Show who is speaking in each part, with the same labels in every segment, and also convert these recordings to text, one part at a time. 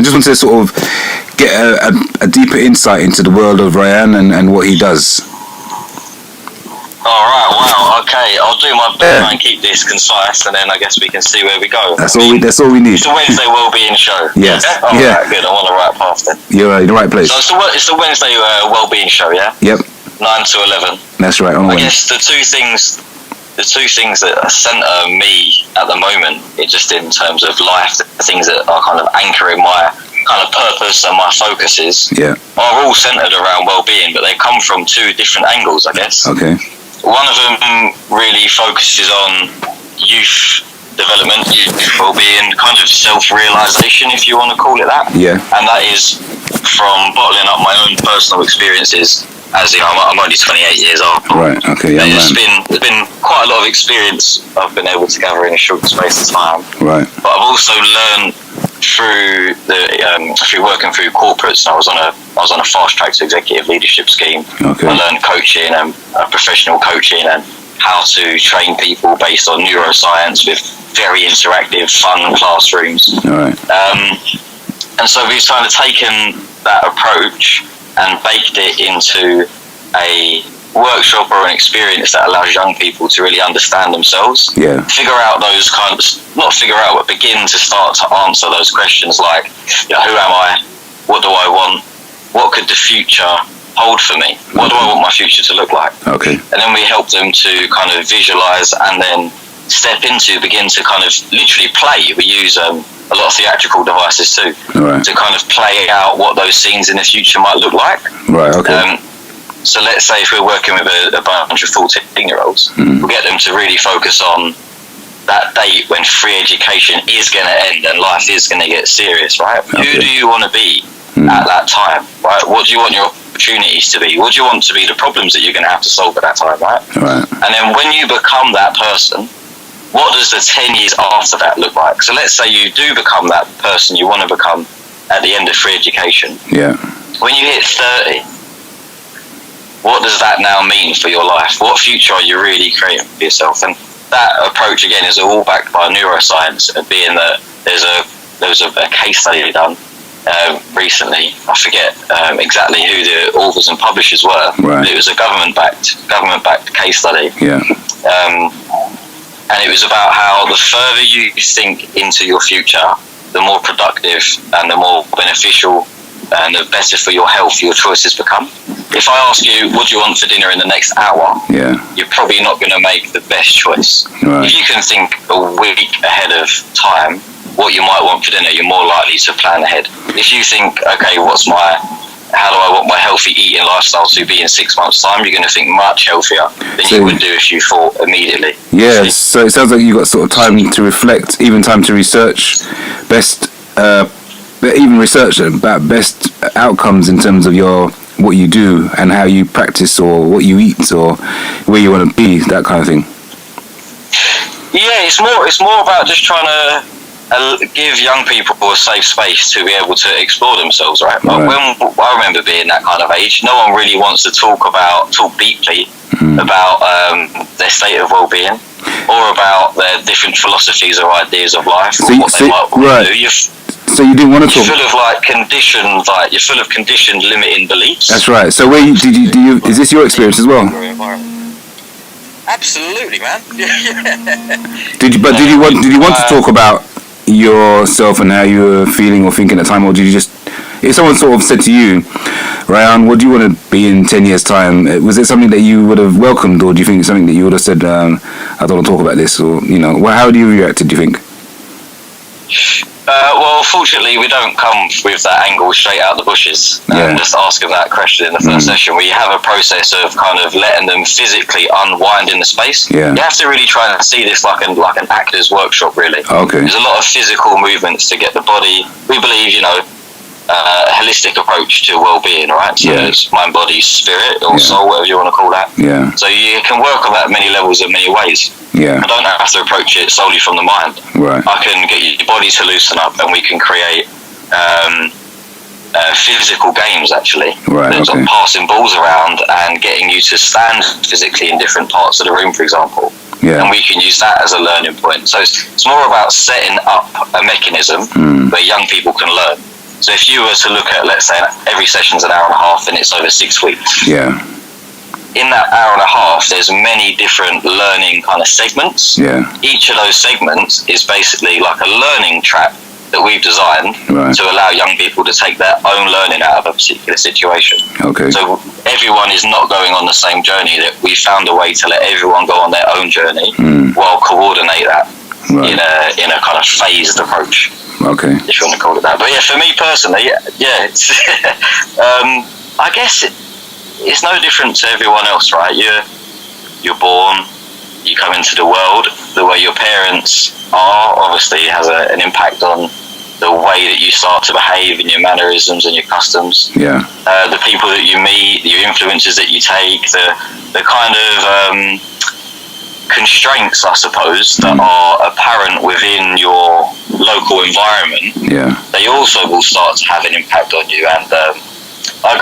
Speaker 1: just want to sort of get a deeper insight into the world of Rayyan and what he does.
Speaker 2: All right, wow, okay. I'll do my best and keep this concise, and then I guess we can see where we go.
Speaker 1: That's all we need.
Speaker 2: It's the Wednesday Wellbeing Show.
Speaker 1: Yes.
Speaker 2: Yeah? All right, good. I'm on the right path then.
Speaker 1: You're in the right place.
Speaker 2: So it's the Wednesday Wellbeing Show, yeah?
Speaker 1: Yep.
Speaker 2: 9 to 11.
Speaker 1: That's right.
Speaker 2: I guess the two things that centre me at the moment, it just in terms of life, the things that are kind of anchoring my kind of purpose and my focuses, are all centred around well-being, but they come from two different angles, I guess.
Speaker 1: Okay.
Speaker 2: One of them really focuses on youth development, youth well-being, kind of self-realisation, if you want to call it that.
Speaker 1: Yeah.
Speaker 2: And that is from bottling up my own personal experiences. As you know, I'm only 28 years old.
Speaker 1: Right. Okay. Yeah.
Speaker 2: There's been quite a lot of experience I've been able to gather in a short space of time.
Speaker 1: Right.
Speaker 2: But I've also learned through working through corporates. I was on a fast track to executive leadership scheme.
Speaker 1: Okay.
Speaker 2: I learned coaching and professional coaching and how to train people based on neuroscience with very interactive, fun classrooms.
Speaker 1: All right.
Speaker 2: And so we've kind of taken that approach and baked it into a workshop or an experience that allows young people to really understand themselves.
Speaker 1: Yeah.
Speaker 2: Figure out those kind of, not figure out, but begin to start to answer those questions like, who am I? What do I want? What could the future hold for me? What do I want my future to look like?
Speaker 1: Okay.
Speaker 2: And then we help them to kind of visualize and then begin to kind of literally play. We use a lot of theatrical devices too, to kind of play out what those scenes in the future might look like.
Speaker 1: Right, okay.
Speaker 2: So let's say if we're working with a bunch of 14-year-olds, we'll get them to really focus on that date when free education is going to end and life is going to get serious, right? Okay. Who do you want to be at that time, right? What do you want your opportunities to be? What do you want to be the problems that you're going to have to solve at that time, right?
Speaker 1: Right.
Speaker 2: And then when you become that person, what does the 10 years after that look like? So let's say you do become that person you want to become at the end of free education.
Speaker 1: Yeah.
Speaker 2: When you hit 30, what does that now mean for your life? What future are you really creating for yourself? And that approach, again, is all backed by neuroscience, being that there was a case study done recently. I forget exactly who the authors and publishers were.
Speaker 1: Right.
Speaker 2: But it was a government-backed case study.
Speaker 1: Yeah.
Speaker 2: And it was about how the further you think into your future, the more productive and the more beneficial and the better for your health your choices become. If I ask you, what do you want for dinner in the next hour?
Speaker 1: Yeah.
Speaker 2: You're probably not going to make the best choice.
Speaker 1: Right.
Speaker 2: If you can think a week ahead of time what you might want for dinner, you're more likely to plan ahead. If you think, okay, how do I want my healthy eating lifestyle to be in 6 months' time? You're going to think much healthier than you would do if you thought immediately.
Speaker 1: Yeah, so it sounds like you've got sort of time to reflect, even time to research even research about best outcomes in terms of what you do and how you practice or what you eat or where you want to be, that kind of thing.
Speaker 2: Yeah, it's more about just trying to give young people a safe space to be able to explore themselves, right? When I remember being that kind of age, no one really wants to talk deeply about their state of well-being or about their different philosophies or ideas of life or what they might want to do.
Speaker 1: So you didn't want to talk.
Speaker 2: You're full of conditioned, limiting beliefs.
Speaker 1: That's right. So where did you? Is this your experience as well?
Speaker 2: Absolutely, man.
Speaker 1: Did you want to talk about yourself and how you were feeling or thinking at the time, or did you just? If someone sort of said to you, Rayyan, what do you want to be in 10 years' time? Was it something that you would have welcomed, or do you think it's something that you would have said, I don't want to talk about this, or how do you react? Do you think?
Speaker 2: Well, fortunately, we don't come with that angle straight out the bushes and just ask them that question in the first session. We have a process of kind of letting them physically unwind in the space.
Speaker 1: Yeah.
Speaker 2: You have to really try and see this like an actor's workshop, really.
Speaker 1: Okay.
Speaker 2: There's a lot of physical movements to get the body. We believe, a holistic approach to well-being, right? So it's mind, body, spirit, or soul, whatever you want to call that.
Speaker 1: Yeah.
Speaker 2: So you can work on that at many levels in many ways.
Speaker 1: Yeah.
Speaker 2: I don't have to approach it solely from the mind.
Speaker 1: Right.
Speaker 2: I can get your body to loosen up, and we can create physical games, actually.
Speaker 1: Right.
Speaker 2: Things like passing balls around and getting you to stand physically in different parts of the room, for example.
Speaker 1: Yeah.
Speaker 2: And we can use that as a learning point. So it's more about setting up a mechanism where young people can learn. So if you were to look at, let's say, every session's an hour and a half and it's over 6 weeks.
Speaker 1: Yeah.
Speaker 2: In that hour and a half, there's many different learning kind of segments.
Speaker 1: Yeah.
Speaker 2: Each of those segments is basically like a learning track that we've designed to allow young people to take their own learning out of a particular situation.
Speaker 1: Okay.
Speaker 2: So everyone is not going on the same journey. That we found a way to let everyone go on their own journey while coordinate that in a kind of phased approach.
Speaker 1: Okay.
Speaker 2: If you want to call it that. But yeah, for me personally, it's I guess it's no different to everyone else, right? You're born, you come into the world. The way your parents are obviously has an impact on the way that you start to behave and your mannerisms and your customs.
Speaker 1: Yeah.
Speaker 2: The people that you meet, your influences that you take, the kind of constraints, I suppose, that are apparent within your local environment.
Speaker 1: Yeah. They
Speaker 2: also will start to have an impact on you. And I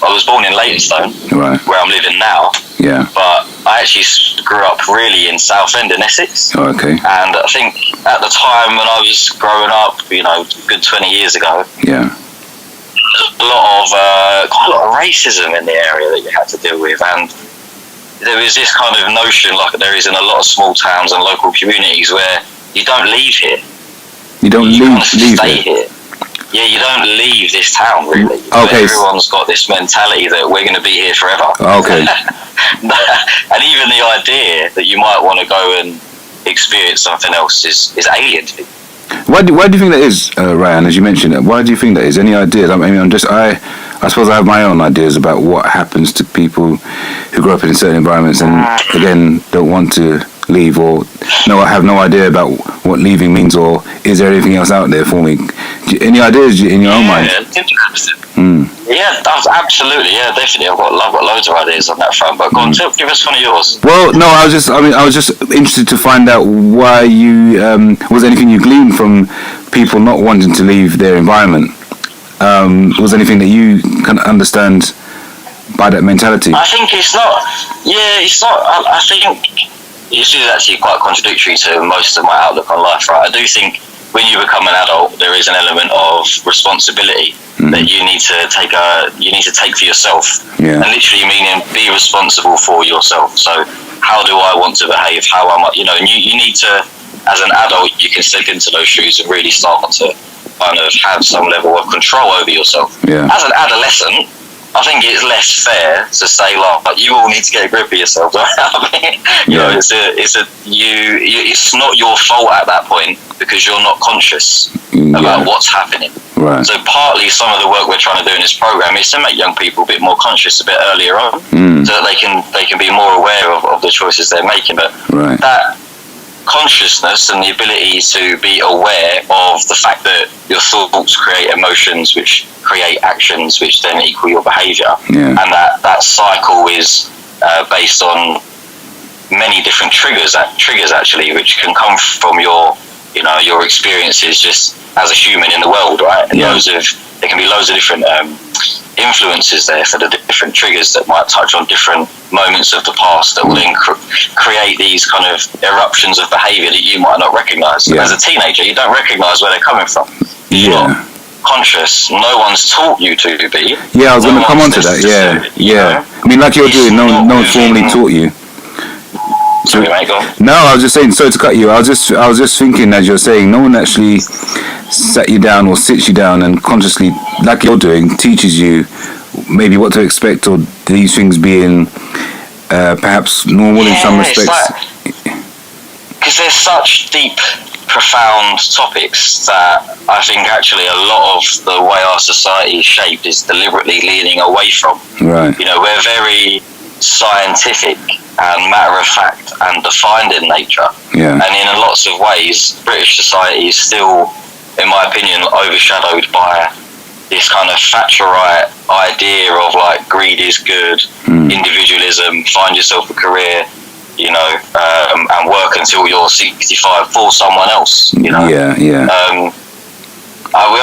Speaker 2: was born in Leytonstone, where I'm living now.
Speaker 1: Yeah.
Speaker 2: But I actually grew up really in Southend in Essex.
Speaker 1: Oh, okay.
Speaker 2: And I think at the time when I was growing up, good 20 years ago,
Speaker 1: yeah,
Speaker 2: quite a lot of racism in the area that you had to deal with. And there was this kind of notion, like there is in a lot of small towns and local communities, where you don't leave here.
Speaker 1: You don't
Speaker 2: stay here. Yeah, you don't leave this town, really.
Speaker 1: Okay.
Speaker 2: Everyone's got this mentality that we're going to be here forever.
Speaker 1: Okay.
Speaker 2: And even the idea that you might want to go and experience something else is alien to me.
Speaker 1: Why do you think that is, Rayyan? As you mentioned it, why do you think that is? Any ideas? I mean, I suppose I have my own ideas about what happens to people who grow up in certain environments and again don't want to leave, or I have no idea about what leaving means, or is there anything else out there for me? Any ideas in your own mind?
Speaker 2: Yeah, it's interesting. Yeah, absolutely. Yeah, definitely. I've got loads of ideas on that front. But go on, give us one of yours.
Speaker 1: Well, no, I was just interested to find out why you was anything you gleaned from people not wanting to leave their environment. Was anything that you can understand by that mentality?
Speaker 2: I think it's not. Yeah, it's not. I think this is actually quite contradictory to most of my outlook on life, right? I do think when you become an adult, there is an element of responsibility that you need to take for yourself, and literally meaning be responsible for yourself. So, how do I want to behave? How am I? And you need to, as an adult, you can step into those shoes and really start to kind of have some level of control over yourself. Yeah. As an adolescent, I think it's less fair to say like you all need to get a grip of yourself. Right? I mean, it's not your fault at that point because you're not conscious about what's happening. Right. So partly some of the work we're trying to do in this program is to make young people a bit more conscious a bit earlier on, so that they can be more aware of the choices they're making. But that consciousness and the ability to be aware of the fact that your thoughts create emotions which create actions which then equal your behaviour, and that cycle is based on many different triggers actually, which can come from your experiences just as a human in the world, right? And there can be loads of different influences there for the different triggers that might touch on different moments of the past that will then create these kind of eruptions of behaviour that you might not recognise. As a teenager, you don't recognise where they're coming from. You're not conscious. No one's taught you to be.
Speaker 1: Yeah, I was going to come on to that. I mean, like you're doing, no one formally taught you.
Speaker 2: Sorry, mate, go on.
Speaker 1: No, I was just saying. Sorry to cut you. I was just thinking as you're saying, no one actually sat you down or sits you down and consciously, like you're doing, teaches you maybe what to expect, or these things being perhaps normal in some respects.
Speaker 2: Because there's such deep, profound topics that I think actually a lot of the way our society is shaped is deliberately leaning away from. Right. We're very scientific and matter of fact and defined in nature. Yeah. And in lots of ways, British society is still, in my opinion, overshadowed by this kind of Thatcherite idea of like greed is good, individualism, find yourself a career, and work until you're 65 for someone else. I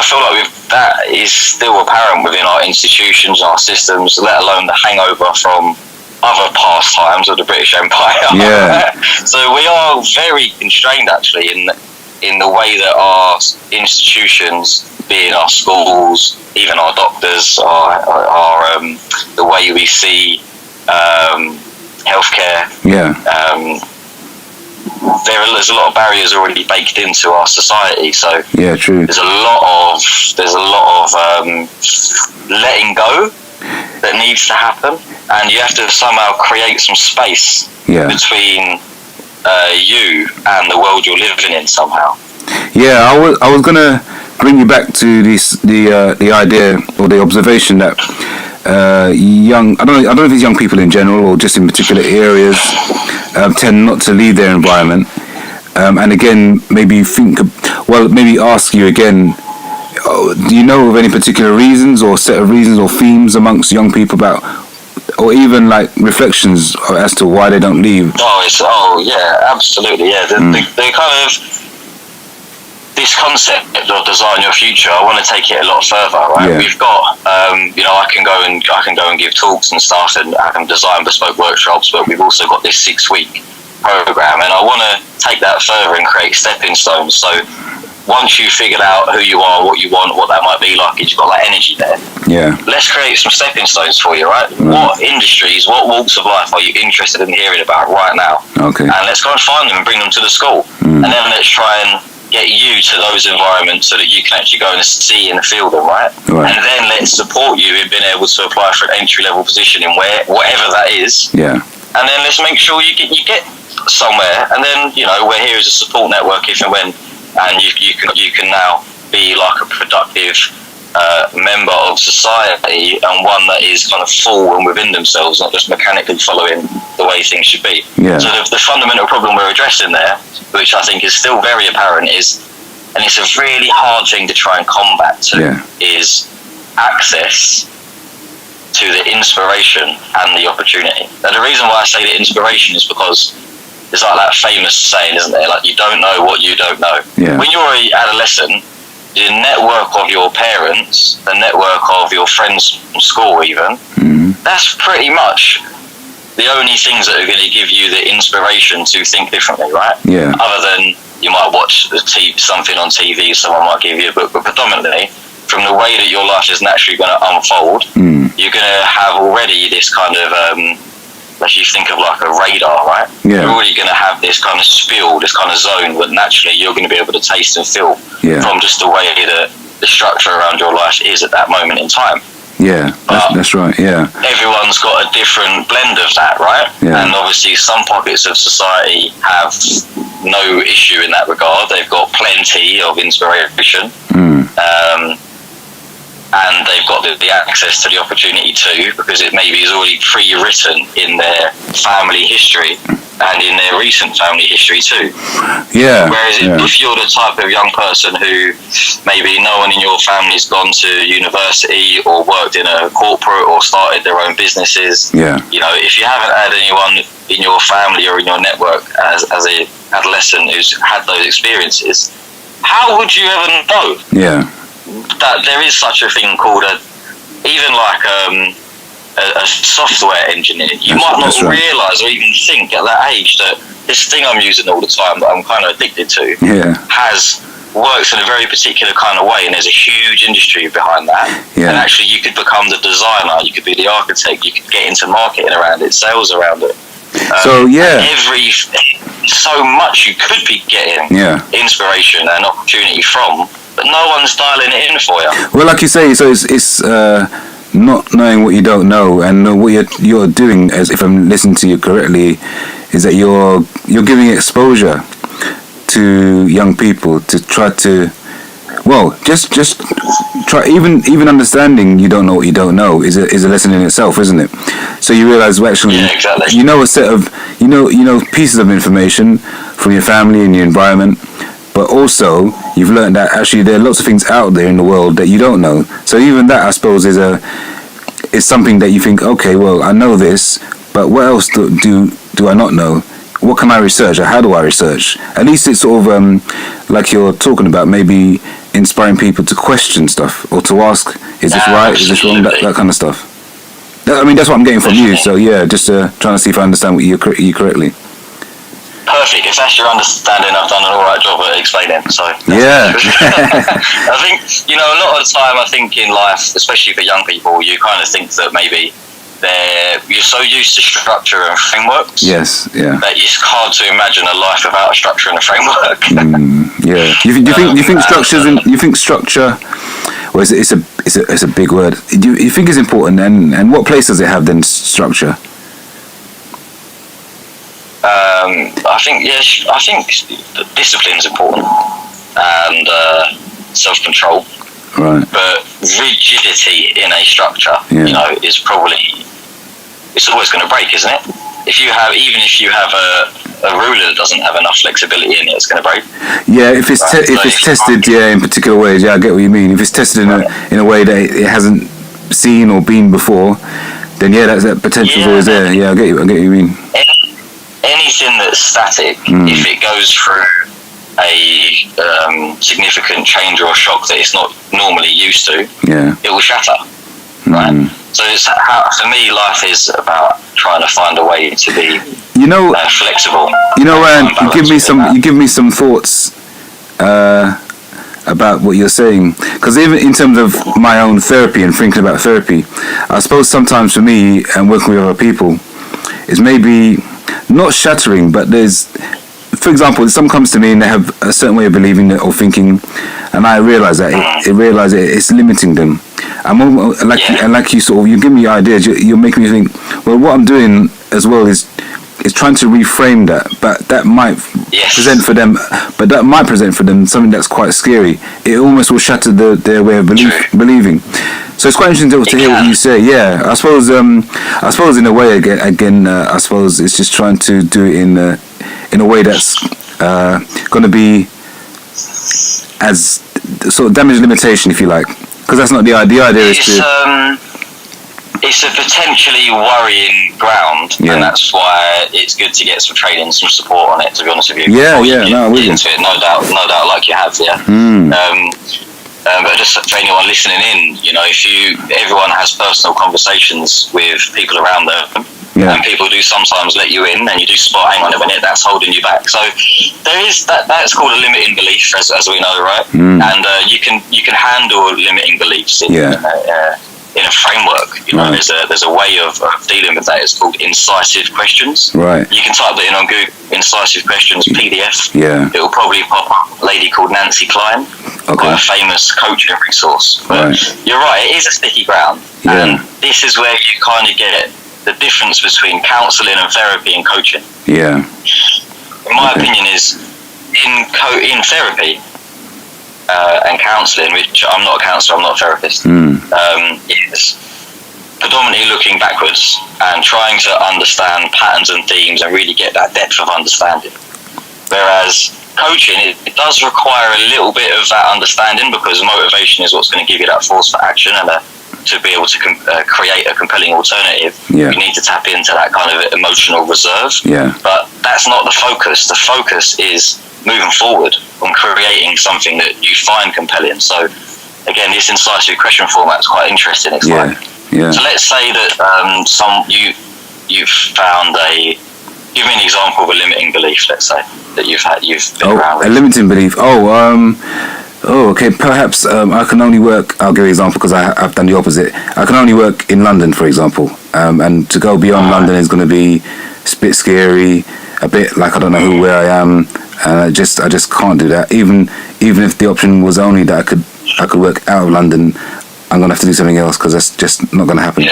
Speaker 2: feel like that is still apparent within our institutions, our systems, let alone the hangover from other past times of the British Empire. Yeah. So we are very constrained actually in the way that our institutions, being our schools, even our doctors, our the way we see healthcare.
Speaker 1: Yeah.
Speaker 2: There's a lot of barriers already baked into our society. So
Speaker 1: yeah, true.
Speaker 2: There's a lot of letting go that needs to happen, and you have to somehow create some space between you and the world you're living in somehow.
Speaker 1: Yeah, I was gonna bring you back to the idea or the observation that young, I don't know if it's young people in general or just in particular areas, tend not to leave their environment, and again maybe maybe ask you again, do you know of any particular reasons or set of reasons or themes amongst young people about, or even like reflections as to why they don't leave?
Speaker 2: Yeah, absolutely, yeah. The kind of this concept of design your future, I want to take it a lot further, right? Yeah. We've got, I can go and give talks and stuff, and I can design bespoke workshops, but we've also got this 6-week program, and I want to take that further and create stepping stones. So once you've figured out who you are, what you want, what that might be like, you've got that energy there. Yeah. Let's create some stepping stones for you, right? What industries, what walks of life are you interested in hearing about right now? Okay. And let's go and find them and bring them to the school. And then let's try and get you to those environments so that you can actually go and see and feel them, right? And then let's support you in being able to apply for an entry-level position in whatever that is. Yeah. And then let's make sure you get somewhere. And then, we're here as a support network if and when. And you can now be like a productive member of society, and one that is kind of full and within themselves, not just mechanically following the way things should be. Yeah. So the fundamental problem we're addressing there, which I think is still very apparent, is, and it's a really hard thing to try and combat is access to the inspiration and the opportunity. And the reason why I say the inspiration is because it's like that famous saying, isn't there? Like, you don't know what you don't know. Yeah. When you're an adolescent, the network of your parents, the network of your friends from school even, that's pretty much the only things that are going to give you the inspiration to think differently, right? Yeah. Other than you might watch something on TV, someone might give you a book, but predominantly from the way that your life is naturally going to unfold, you're going to have already this kind of... if you think of like a radar, right? Yeah. You're already going to have this kind of spiel, this kind of zone that naturally you're going to be able to taste and feel from just the way that the structure around your life is at that moment in time. Yeah, that's right, yeah. Everyone's got a different blend of that, right? Yeah. And obviously some pockets of society have no issue in that regard. They've got plenty of inspiration. And they've got the access to the opportunity too, because it maybe is already pre-written in their family history and in their recent family history too. Yeah. Whereas if you're the type of young person who maybe no one in your family's gone to university or worked in a corporate or started their own businesses, if you haven't had anyone in your family or in your network as a adolescent who's had those experiences, how would you ever know? Yeah. That there is such a thing called a software engineer. You might not realise or even think at that age that this thing I'm using all the time that I'm kind of addicted to works in a very particular kind of way, and there's a huge industry behind that. Yeah. And actually you could become the designer, you could be the architect, you could get into marketing around it, sales around it. So much you could be getting inspiration and opportunity from, but no one's dialing it in for you. Well, like you say, so it's not knowing what you don't know, and what you're doing, as if I'm listening to you correctly, is that you're giving exposure to young people to try to, just try, even understanding you don't know what you don't know is a lesson in itself, isn't it? So you realise actually you know a set of you know pieces of information from your family and your environment. But also, you've learned that actually there are lots of things out there in the world that you don't know. So even that, I suppose, is something that you think, okay, well, I know this, but what else do I not know? What can I research? Or how do I research? At least it's sort of like you're talking about, maybe inspiring people to question stuff or to ask, is this right? Is this wrong? That kind of stuff. That's what I'm getting from you. So yeah, just trying to see if I understand what you correctly. perfect. If that's your understanding, I've done an all right job at explaining. So
Speaker 1: yeah.
Speaker 2: I think, a lot of the time, I think in life, especially for young people, you kind of think that maybe you're so used to structure and frameworks.
Speaker 1: Yes, yeah.
Speaker 2: That it's hard to imagine a life without a structure and a framework.
Speaker 1: Yeah. You think structures? You think structure? Well, it's a big word. Do you think it's important? And what place does it have then? Structure.
Speaker 2: I think discipline is important and self-control.
Speaker 1: Right.
Speaker 2: But rigidity in a structure, is probably, it's always going to break, isn't it? Even if you have a ruler that doesn't have enough flexibility in it, it's going to break.
Speaker 1: Yeah, if it's tested, in particular ways, I get what you mean. If it's tested in a way that it hasn't seen or been before, then that potential is always there. Yeah, I get what you mean.
Speaker 2: Anything that's static, if it goes through a significant change or a shock that it's not normally used to, it will shatter. Right. So for me, life is about trying to find a way to be flexible.
Speaker 1: Ryan, you give me some thoughts about what you're saying, because even in terms of my own therapy and thinking about therapy, I suppose sometimes for me and working with other people is maybe not shattering, but there's, for example, someone comes to me and they have a certain way of believing or thinking, and I realise that it's limiting them. Like you sort of, you give me ideas, you're making me think, well, what I'm doing as well is trying to reframe that, but that might present for them something that's quite scary. It almost will shatter their way of believing. So it's quite interesting to hear what you say. Yeah, I suppose in a way again, I suppose it's just trying to do it in a way that's going to be as sort of damage limitation, if you like, because that's not the idea. The idea is to.
Speaker 2: It's a potentially worrying ground, and that's why it's good to get some training, some support on it. To be honest with you,
Speaker 1: no
Speaker 2: doubt, like you have, But just for anyone listening in, everyone has personal conversations with people around them. And people do sometimes let you in, and you do spot, hang on a minute, that's holding you back. So there is that's called a limiting belief, as we know, right? And you can handle limiting beliefs in a framework. There's a way of dealing with that. It's called incisive questions.
Speaker 1: Right.
Speaker 2: You can type that in on Google, incisive questions PDF.
Speaker 1: Yeah.
Speaker 2: It will probably pop up a lady called Nancy Klein, quite a famous coaching resource. But you're right, it is a sticky ground, and this is where you kind of get the difference between counselling and therapy and coaching.
Speaker 1: Yeah.
Speaker 2: My opinion is in therapy and counselling, which I'm not a counsellor, I'm not a therapist, is predominantly looking backwards and trying to understand patterns and themes and really get that depth of understanding. Whereas coaching, it does require a little bit of that understanding, because motivation is what's going to give you that force for action and to be able to create a compelling alternative. You need to tap into that kind of emotional reserve. But that's not the focus. The focus is moving forward on creating something that you find compelling. So again, this incisive question format is quite interesting. It's so let's say that you've found give me an example of a limiting belief, let's say, that you've been around with. A
Speaker 1: limiting belief. Okay, perhaps I can only work, I'll give you an example because I've done the opposite. I can only work in London, for example, and to go beyond London is going to be a bit scary, a bit like I don't know where I am, and I just can't do that. Even if the option was only that I could work out of London, I'm going to have to do something else, because that's just not going to happen.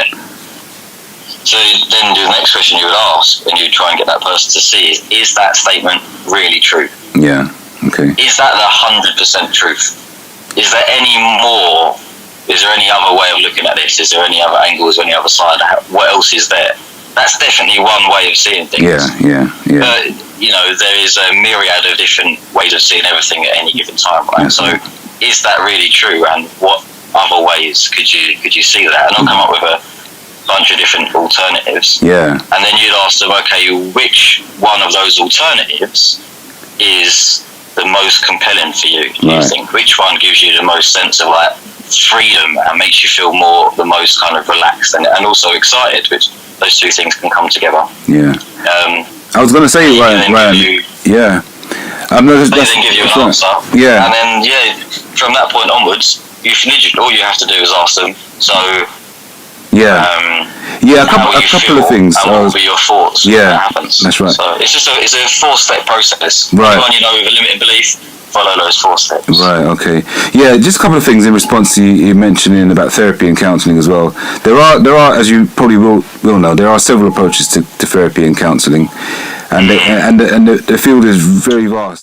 Speaker 2: So then the next question you would ask when you try and get that person to see is that statement really true?
Speaker 1: Yeah. Okay.
Speaker 2: Is that the 100% truth? Is there any more? Is there any other way of looking at this? Is there any other angles, any other side? What else is there? That's definitely one way of seeing things.
Speaker 1: Yeah.
Speaker 2: But there is a myriad of different ways of seeing everything at any given time, right? So, is that really true? And what other ways could you see that? And I'll come up with a bunch of different alternatives.
Speaker 1: Yeah.
Speaker 2: And then you'd ask them, okay, which one of those alternatives is the most compelling for you? Do you think? Which one gives you the most sense of like freedom and makes you feel the most kind of relaxed and also excited? Which those two things can come together.
Speaker 1: Yeah. I was going to say, Ryan. Yeah.
Speaker 2: They then give you an answer.
Speaker 1: Yeah.
Speaker 2: And then, from that point onwards, all you have to do is ask them. So,
Speaker 1: a couple of things.
Speaker 2: And what will be your thoughts when that happens?
Speaker 1: That's right.
Speaker 2: So it's a 4-step process.
Speaker 1: Right.
Speaker 2: Anyone with a limiting belief, follow those 4 steps.
Speaker 1: Right. Okay. Yeah. Just a couple of things in response to you mentioning about therapy and counselling as well. There are, as you probably will know, there are several approaches to therapy and counselling, and the field is very vast.